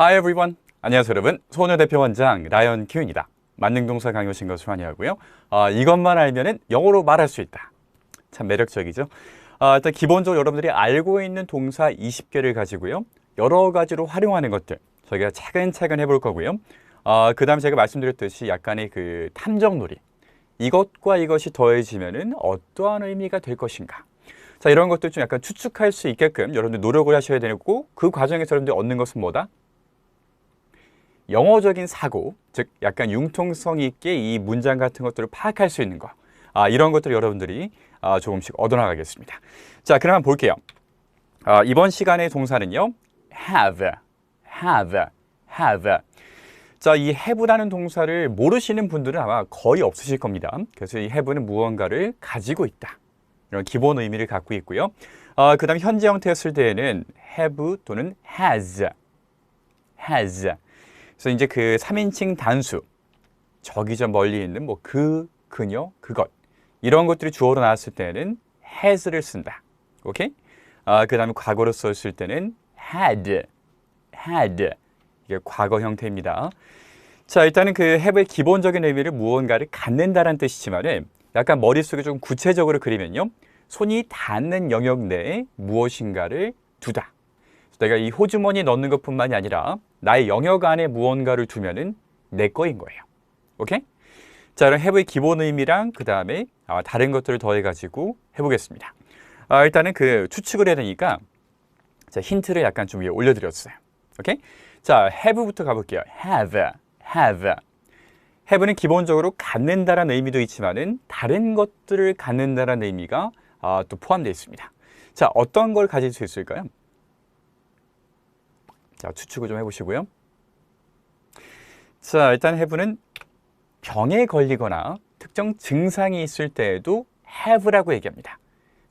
Hi everyone. 안녕하세요 여러분. 소녀 대표 원장 라이언 큐입니다. 만능동사 강의 오신 것을 환영하고요. 이것만 알면은 영어로 말할 수 있다. 참 매력적이죠. 일단 기본적으로 여러분들이 알고 있는 동사 20개를 가지고요. 여러 가지로 활용하는 것들 저희가 차근차근 해볼 거고요. 그 다음에 제가 말씀드렸듯이 약간의 그 탐정놀이. 이것과 이것이 더해지면은 어떠한 의미가 될 것인가. 자, 이런 것들 좀 약간 추측할 수 있게끔 여러분들 노력을 하셔야 되고, 그 과정에서 여러분들이 얻는 것은 뭐다? 영어적인 사고, 즉 약간 융통성 있게 이 문장 같은 것들을 파악할 수 있는 거. 이런 것들을 여러분들이 조금씩 얻어나가겠습니다. 자, 그럼 한번 볼게요. 이번 시간의 동사는요. have. 자, 이 have라는 동사를 모르시는 분들은 아마 거의 없으실 겁니다. 그래서 이 have는 무언가를 가지고 있다. 이런 기본 의미를 갖고 있고요. 그 다음에 현재 형태였을 때에는 have 또는 has. 그래서 이제 그 3인칭 단수, 저기 저 멀리 있는 뭐 그녀, 그것 이런 것들이 주어로 나왔을 때는 has를 쓴다. 오케이? 그 다음에 과거로 썼을 때는 had. 이게 과거 형태입니다. 자, 일단은 그 have의 기본적인 의미를 무언가를 갖는다라는 뜻이지만은 약간 머릿속에 좀 구체적으로 그리면요. 손이 닿는 영역 내에 무엇인가를 두다. 내가 이 호주머니에 넣는 것뿐만이 아니라 나의 영역 안에 무언가를 두면은 내 거인 거예요. 오케이? 자, 그럼 have의 기본 의미랑 그 다음에 다른 것들을 더해가지고 해보겠습니다. 일단은 그 추측을 해야 되니까 자, 힌트를 약간 좀 위에 올려드렸어요. 오케이? 자, have부터 가볼게요. have. have는 기본적으로 갖는다라는 의미도 있지만은 다른 것들을 갖는다라는 의미가 또 포함되어 있습니다. 자, 어떤 걸 가질 수 있을까요? 자, 추측을 좀 해보시고요. 자, 일단 have는 병에 걸리거나 특정 증상이 있을 때에도 have라고 얘기합니다.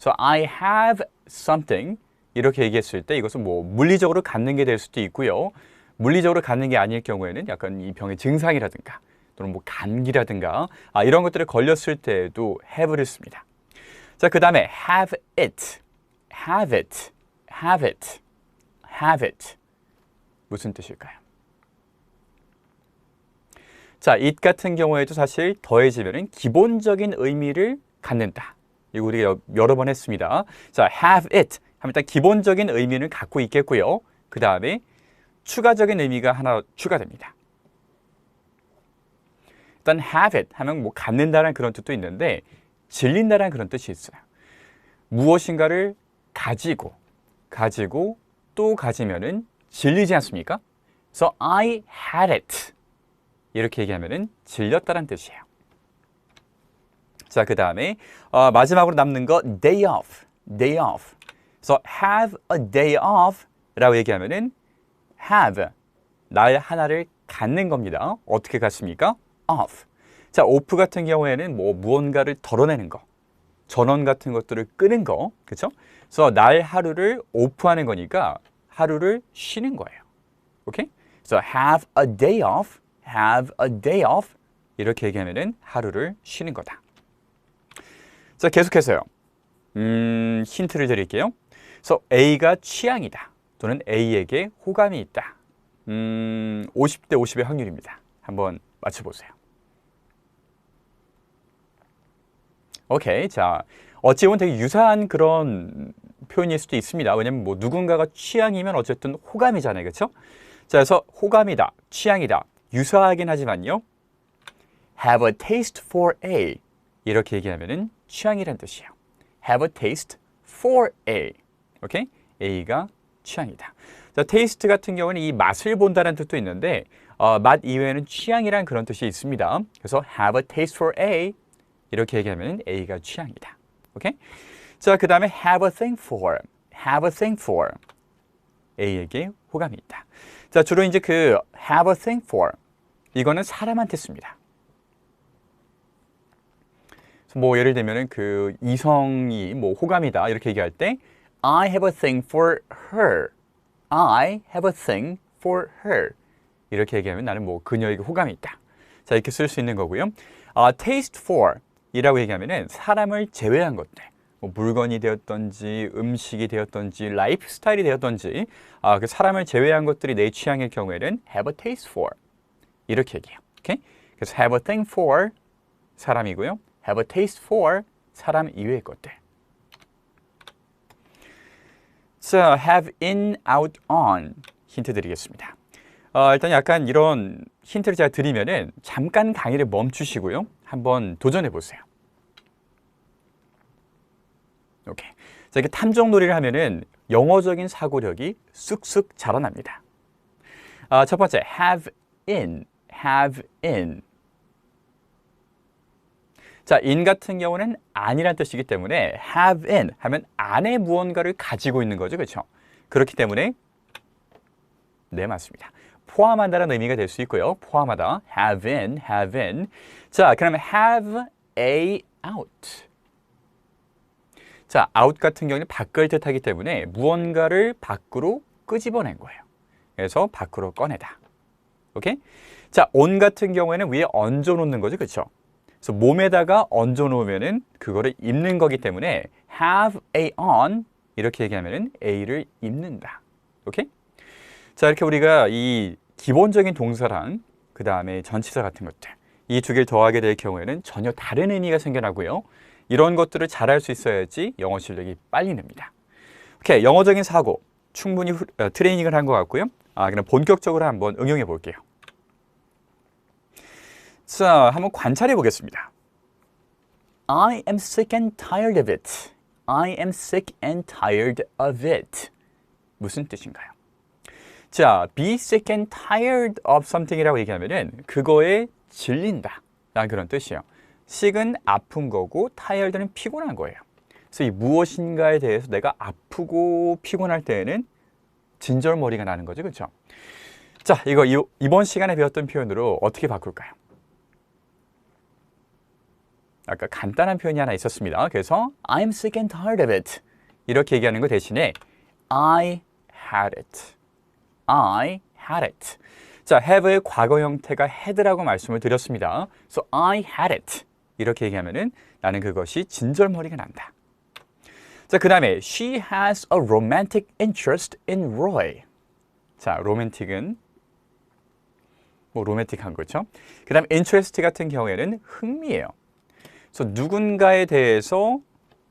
So, I have something 이렇게 얘기했을 때 이것은 뭐 물리적으로 갖는 게 될 수도 있고요. 물리적으로 갖는 게 아닐 경우에는 약간 이 병의 증상이라든가 또는 뭐 감기라든가 이런 것들에 걸렸을 때에도 have를 씁니다. 자, 그 다음에 have it. 무슨 뜻일까요? 자, it 같은 경우에도 사실 더해지면 기본적인 의미를 갖는다. 이거 우리가 여러 번 했습니다. 자, have it 하면 일단 기본적인 의미는 갖고 있겠고요. 그 다음에 추가적인 의미가 하나 추가됩니다. 일단 have it 하면 뭐 갖는다는 그런 뜻도 있는데 질린다는 그런 뜻이 있어요. 무엇인가를 가지고 또 가지면은 질리지 않습니까? So I had it. 이렇게 얘기하면은 질렸다는 뜻이에요. 자, 그 다음에 마지막으로 남는 거 day off. So have a day off 라고 얘기하면은 have 날 하나를 갖는 겁니다. 어떻게 갖습니까? off. 자, off 같은 경우에는 뭐 무언가를 덜어내는 거, 전원 같은 것들을 끄는 거, 그렇죠? 그래서 날 하루를 오프하는 거니까 하루를 쉬는 거예요. 오케이? So have a day off. 이렇게 얘기하면은 하루를 쉬는 거다. 자, 계속해서요. 힌트를 드릴게요. So A가 취향이다. 또는 A에게 호감이 있다. 50대 50의 확률입니다. 한번 맞춰보세요. 오케이. 자, 어찌 보면 되게 유사한 그런 표현일 수도 있습니다. 왜냐면 뭐 누군가가 취향이면 어쨌든 호감이잖아요. 그렇죠? 자, 그래서 호감이다, 취향이다. 유사하긴 하지만요. have a taste for A. 이렇게 얘기하면은 취향이란 뜻이에요. have a taste for A. 오케이? A가 취향이다. 자, taste 같은 경우는 이 맛을 본다는 뜻도 있는데 맛 이외에는 취향이란 그런 뜻이 있습니다. 그래서 have a taste for A. 이렇게 얘기하면 A가 취향이다. 오케이? 자, 그 다음에 have a thing for. A에게 호감이 있다. 자, 주로 이제 그 have a thing for 이거는 사람한테 씁니다. 뭐 예를 들면은 그 이성이 뭐 호감이다 이렇게 얘기할 때 I have a thing for her. 이렇게 얘기하면 나는 뭐 그녀에게 호감이 있다. 자, 이렇게 쓸 수 있는 거고요. taste for 이라고 얘기하면은 사람을 제외한 것들, 뭐 물건이 되었던지 음식이 되었던지 라이프 스타일이 되었던지 그 사람을 제외한 것들이 내 취향일 경우에는 have a taste for 이렇게 얘기해요. 오케이? 그래서 have a thing for 사람이고요. have a taste for 사람 이외의 것들. 자, have in, out, on 힌트 드리겠습니다. 일단 약간 이런 힌트를 제가 드리면은 잠깐 강의를 멈추시고요. 한번 도전해 보세요. 오케이. 자, 이렇게 탐정놀이를 하면은 영어적인 사고력이 쑥쑥 자라납니다. 첫 번째, have in, have in. 자, in 같은 경우는 안이란 뜻이기 때문에 have in 하면 안에 무언가를 가지고 있는 거죠. 그렇죠? 그렇기 때문에 네, 맞습니다. 포함한다는 의미가 될 수 있고요. 포함하다, have in, have in. 자, 그러면 have a out. 자, out 같은 경우는 밖을 뜻하기 때문에 무언가를 밖으로 끄집어낸 거예요. 그래서 밖으로 꺼내다. 오케이? 자, on 같은 경우에는 위에 얹어 놓는 거죠. 그렇죠? 그래서 몸에다가 얹어 놓으면은 그거를 입는 거기 때문에 have a on 이렇게 얘기하면은 a를 입는다. 오케이? 자, 이렇게 우리가 이 기본적인 동사랑 그 다음에 전치사 같은 것들 이 두 개를 더하게 될 경우에는 전혀 다른 의미가 생겨나고요. 이런 것들을 잘할 수 있어야지 영어 실력이 빨리 늡니다. 오케이, 영어적인 사고 충분히 트레이닝을 한 것 같고요. 그럼 본격적으로 한번 응용해 볼게요. 자, 한번 관찰해 보겠습니다. I am sick and tired of it. I am sick and tired of it. 무슨 뜻인가요? 자, be sick and tired of something이라고 얘기하면은 그거에 질린다 라는 그런 뜻이에요. sick은 아픈 거고 tired는 피곤한 거예요. 그래서 이 무엇인가에 대해서 내가 아프고 피곤할 때에는 진절머리가 나는 거죠. 그렇죠? 자, 이거 이번 시간에 배웠던 표현으로 어떻게 바꿀까요? 아까 간단한 표현이 하나 있었습니다. 그래서 I'm sick and tired of it 이렇게 얘기하는 거 대신에 I had it. I had it. 자, have의 과거 형태가 had라고 말씀을 드렸습니다. So I had it. 이렇게 얘기하면은 나는 그것이 진절머리가 난다. 자, 그 다음에 she has a romantic interest in Roy. 자, 로맨틱은 뭐 로맨틱한 거죠. 그 다음 interest 같은 경우에는 흥미예요. 그래서 누군가에 대해서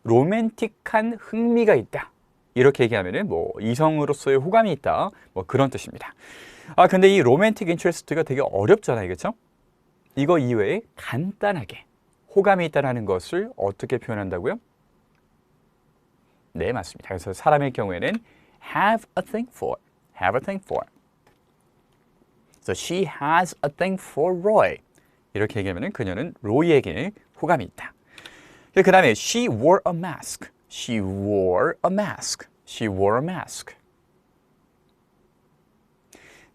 로맨틱한 흥미가 있다. 이렇게 얘기하면은 뭐 이성으로서의 호감이 있다. 뭐 그런 뜻입니다. 근데 이 로맨틱 인트레스트가 되게 어렵잖아요. 그렇죠? 이거 이외에 간단하게 호감이 있다는 것을 어떻게 표현한다고요? 네, 맞습니다. 그래서 사람의 경우에는 have a thing for. have a thing for. So she has a thing for Roy. 이렇게 얘기하면은 그녀는 로이에게 호감이 있다. 그 다음에 she wore a mask. She wore a mask. She wore a mask.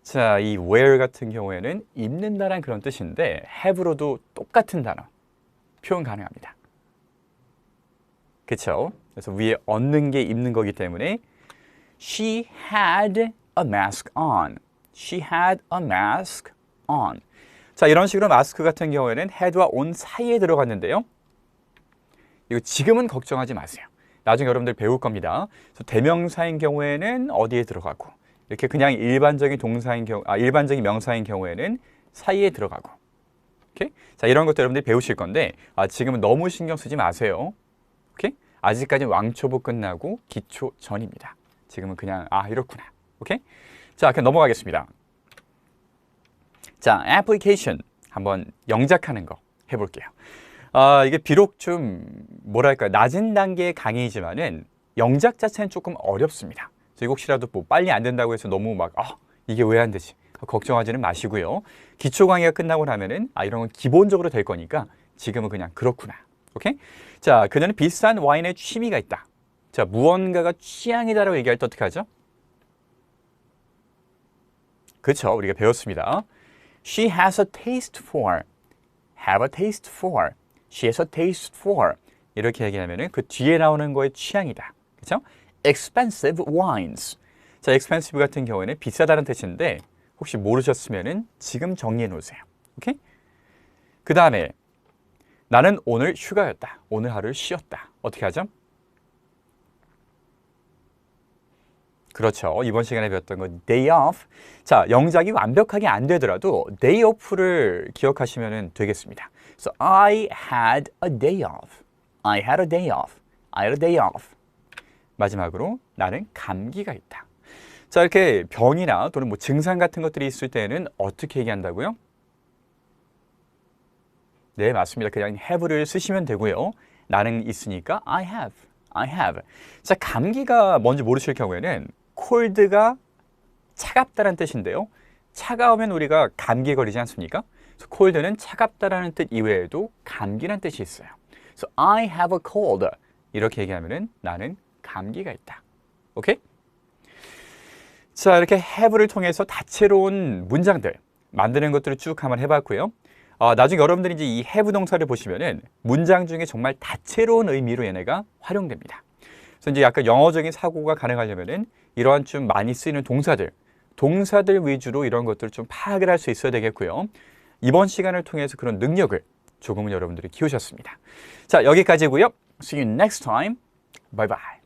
자, 이 wear 같은 경우에는 입는다는 그런 뜻인데 have로도 똑같은 단어 표현 가능합니다. 그렇죠? 그래서 위에 얹는 게 입는 거기 때문에 she had a mask on. She had a mask on. 자, 이런 식으로 마스크 같은 경우에는 had와 on 사이에 들어갔는데요. 이거 지금은 걱정하지 마세요. 나중에 여러분들 배울 겁니다. 그래서 대명사인 경우에는 어디에 들어가고 이렇게 그냥 일반적인 동사인 경우, 일반적인 명사인 경우에는 사이에 들어가고. 오케이? 자, 이런 것도 여러분들이 배우실 건데 지금은 너무 신경 쓰지 마세요. 오케이? 아직까지 왕초보 끝나고 기초 전입니다. 지금은 그냥 이렇구나. 오케이? 자, 그럼 넘어가겠습니다. 자, application 한번 영작하는 거 해볼게요. 이게 비록 좀 뭐랄까 낮은 단계의 강의이지만은 영작 자체는 조금 어렵습니다. 그래서 혹시라도 뭐 빨리 안 된다고 해서 너무 막 이게 왜 안 되지? 걱정하지는 마시고요. 기초 강의가 끝나고 나면은 이런 건 기본적으로 될 거니까 지금은 그냥 그렇구나. 오케이? 자, 그녀는 비싼 와인에 취미가 있다. 자, 무언가가 취향이다라고 얘기할 때 어떻게 하죠? 그렇죠. 우리가 배웠습니다. She has a taste for. have a taste for. She has a taste for. 이렇게 얘기하면은 그 뒤에 나오는 거에 취향이다. 그렇죠? expensive wines. 자, expensive 같은 경우에는 비싸다는 뜻인데 혹시 모르셨으면은 지금 정리해 놓으세요. 오케이? 그 다음에 나는 오늘 휴가였다. 오늘 하루를 쉬었다. 어떻게 하죠? 그렇죠. 이번 시간에 배웠던 거 day off. 자, 영작이 완벽하게 안 되더라도 day off를 기억하시면 되겠습니다. So I had a day off. I had a day off. I had a day off. 마지막으로 나는 감기가 있다. 자, 이렇게 병이나 또는 뭐 증상 같은 것들이 있을 때는 어떻게 얘기한다고요? 네, 맞습니다. 그냥 have를 쓰시면 되고요. 나는 있으니까 I have. I have. 자, 감기가 뭔지 모르실 경우에는 cold가 차갑다는 뜻인데요. 차가우면 우리가 감기에 걸리지 않습니까? 그래서 cold는 차갑다라는 뜻 이외에도 감기란 뜻이 있어요. So I have a cold. 이렇게 얘기하면은 나는 감기가 있다. 오케이? 자, 이렇게 have를 통해서 다채로운 문장들 만드는 것들을 쭉 한번 해봤고요. 나중에 여러분들이 이제 이 have 동사를 보시면은 문장 중에 정말 다채로운 의미로 얘네가 활용됩니다. 그래서 이제 약간 영어적인 사고가 가능하려면은 이러한 좀 많이 쓰이는 동사들 위주로 이런 것들을 좀 파악을 할 수 있어야 되겠고요. 이번 시간을 통해서 그런 능력을 조금은 여러분들이 키우셨습니다. 자, 여기까지고요. See you next time. Bye bye.